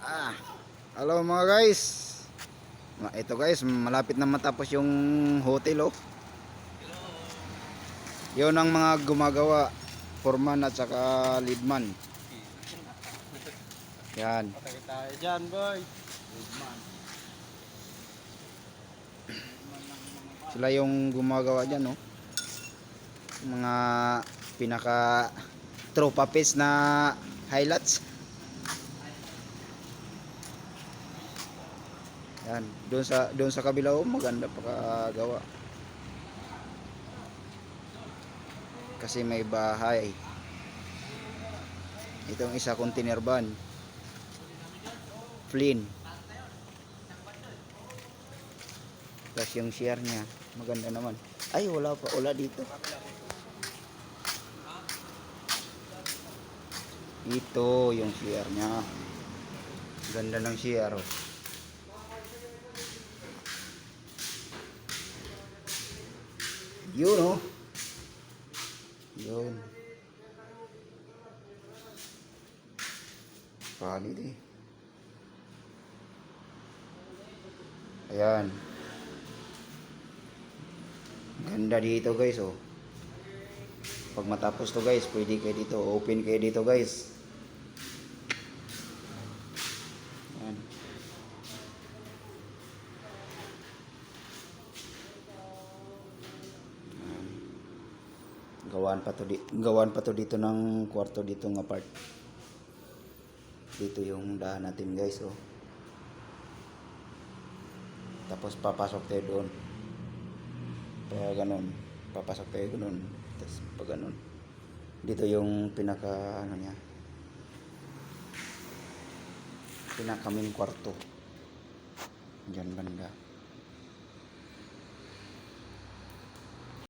Ah, Hello mga guys. Ito guys, malapit na matapos yung hotel oh. Yun ang mga gumagawa, foreman at saka leadman. Yan. Patay tayo dyan, boy. Leadman. Sila yung gumagawa dyan oh. Mga pinaka tropa piece na highlights. Yan, doon sa kabila oh, maganda pakagawa. Kasi may bahay. Itong isa container van. Flynn. Tapos yung share niya, maganda naman. Ay, wala pa, wala dito. Ito yung share niya. Ganda ng share oh. Yun oh. Yun. Valid eh. Ayan. Ganda dito guys oh. Pag matapos to guys, pwede kayo dito. Open kayo dito guys. Ayan. Gawan pa to dito ng kwarto dito ng apart. Dito yung daan natin guys oh. Tapos papasok tayo doon. Pag ganun, papasok tayo doon. Tapos pag ganun. Dito yung pinaka ano niya. Pinaka main kwarto. Diyan banda.